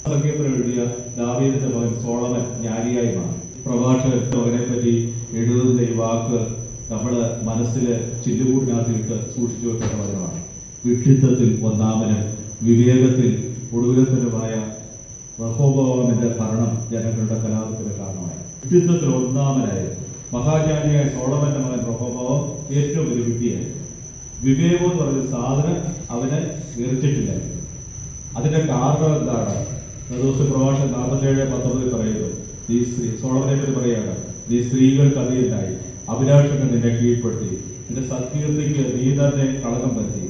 സങ്കീർത്തനം എഴുതിയ ദാവീദിന്റെ മകൻ സോളമൻ ജ്ഞാനിയായി മാറി. പ്രഭാഷകൻ മകനെ പറ്റി എഴുതുന്ന ഈ വാക്ക് നമ്മുടെ മനസ്സിൽ ചില്ലുകൂടിനകത്തിട്ട് സൂക്ഷിച്ചു വെക്കേണ്ട വചനമാണ്. വിഡ്ഢിത്തത്തിൽ ഒന്നാമനും വിവേകത്തിൽ ഒടുവിലത്തനുമായ റഹോബോവാമിന്റെ ഭരണം ജനങ്ങളുടെ കലാപത്തിന് കാരണമായി. വിഡ്ഢിത്തത്തിൽ ഒന്നാമനായി മഹാജ്ഞാനിയായ സോളമന്റെ മകൻ റഹോബോവാം ഏറ്റവും വലിയ വിഡ്ഢിയായിരുന്നു. വിവേകം എന്ന് പറഞ്ഞ സാധനം അവന് എറിച്ചിട്ടില്ലായിരുന്നു. അതിന്റെ കാരണം എന്താണ്? ദിവസം പ്രഭാഷകൻ 47:19 പറയുന്നു, ഈ സ്ത്രീ സോളമനെ പറ്റി പറയുകയാണ്, ഈ സ്ത്രീകൾക്ക് അധീനായി അഭിലാഷങ്ങൾ നിന്നെ കീഴ്പ്പെടുത്തി, നിന്റെ സത്കീർത്തിക്ക് നീ തന്നെ കളങ്കം വരുത്തി,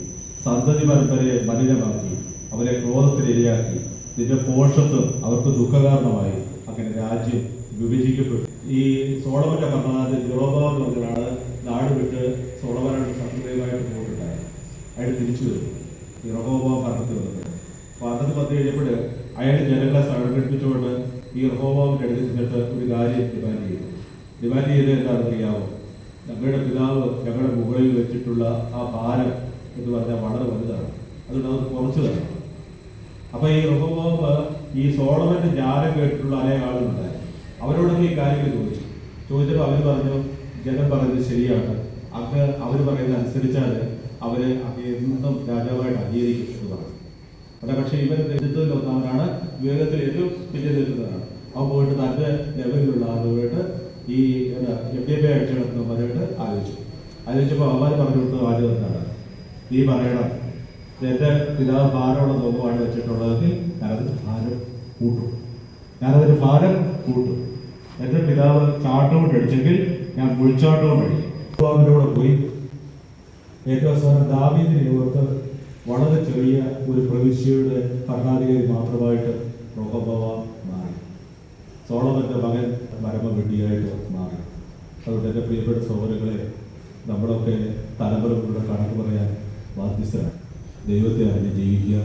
സന്തതി പരമ്പരയെ മലിനമാക്കി, അവരെ ക്രോധത്തിന് ഇരയാക്കി, നിന്റെ പോഷത്വം അവർക്ക് ദുഃഖകാരണമായി. അങ്ങനെ രാജ്യം വിഭജിക്കപ്പെട്ടു. ഈ സോളമന്റെ ഭരണകാലത്ത് ജെറോബോവാം എന്ന് പറഞ്ഞാണ് നാട് വിട്ട് സോളമനായിട്ട് ശത്രുതയുമായിട്ട് പോയിട്ടുണ്ടായി. അയാൾ തിരിച്ചു വരും ഈ റഹോബോവാം ഭരണത്തിൽ വന്നത്. ഭരണത്തിൽ വന്നു കഴിഞ്ഞപ്പോൾ അയാൾ ജനങ്ങളെ സംഘടിപ്പിച്ചുകൊണ്ട് ഈ റഹോബോവാമിന്റെ അടുത്ത് ചെന്നിട്ട് ഒരു കാര്യം ഡിമാൻഡ് ചെയ്ത് എന്താണെന്ന് അറിയാമോ? ഞങ്ങളുടെ പിതാവ് ഞങ്ങളുടെ മുകളിൽ വെച്ചിട്ടുള്ള ആ ഭാരം എന്ന് പറഞ്ഞാൽ വളരെ വലുതാണ്, അതുകൊണ്ട് അത് കുറച്ച് തരണം. അപ്പൊ ഈ റഹോബോവാം ഈ സോളമന്റെ ജ്ഞാനം കേട്ടിട്ടുള്ള അനേക ആളുകളുണ്ടായി. അവരോടൊക്കെ ഈ കാര്യങ്ങൾ ചോദിച്ചപ്പോൾ അവർ പറഞ്ഞു, ജനം പറയുന്നത് ശരിയാണ്, അങ്ങ് അവർ പറയുന്നത് അനുസരിച്ചാൽ അവര് എന്നും രാജാവായിട്ട് അംഗീകരിക്കും എന്ന് പറഞ്ഞു. പക്ഷേ ഇവർ നെഞ്ചത്തിൽ ഒന്നാമനാണ്, വിവേകത്തിൽ ഏറ്റവും പിന്നിൽ നിൽക്കുന്നതാണ്. അവൻ പോയിട്ട് തന്റെ ലെവലിലുള്ള ആളുമായിട്ട് ഈ MBA അടിച്ചെടുക്കുന്നവരായിട്ട് ആലോചിച്ചപ്പോൾ അവന്മാർ പറഞ്ഞു കൊടുത്ത വാചകം എന്താണ്? നീ പറയണം, എന്റെ പിതാവ് ഭാരമുള്ള നോക്കുവാണ് വെച്ചിട്ടുള്ളതെങ്കിൽ ഞാനതിന് ഭാരം കൂട്ടും. എന്റെ പിതാവ് ചാട്ടവും അടിച്ചെങ്കിൽ ഞാൻ മുഴിച്ചാട്ടവും അടിക്കും. അവരോട് പോയി ഏറ്റവും അവസാനം ദാവീദിനെ ഓർത്ത് വളരെ ചെറിയ ഒരു പ്രവിശ്യയുടെ ഭരണാധികാരി മാത്രമായിട്ട് റഹോബോവാം മാറി. സോളമന്റെ മകൻ പരമവെട്ടിയായിട്ട് മാറി. അതുകൊണ്ട് എൻ്റെ പ്രിയപ്പെട്ട സഹോദരങ്ങളെ, നമ്മളൊക്കെ തലമുറകളുടെ കണക്ക് പറയാൻ ബാധ്യസ്ഥരാണ്. ദൈവത്തെ അറിഞ്ഞ് ജീവിക്കുക,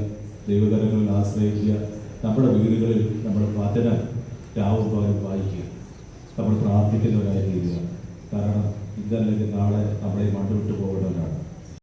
ദൈവകരങ്ങളിൽ ആശ്രയിക്കുക, നമ്മുടെ വീടുകളിൽ നമ്മൾ വചന രാവും പകലും വായിക്കുക, നമ്മൾ പ്രാർത്ഥിക്കുന്നവരായി തീരുക. കാരണം ഇതല്ലെങ്കിൽ നാളെ നമ്മളെ മണ്ടുവിട്ട് പോകേണ്ടവരാണ്.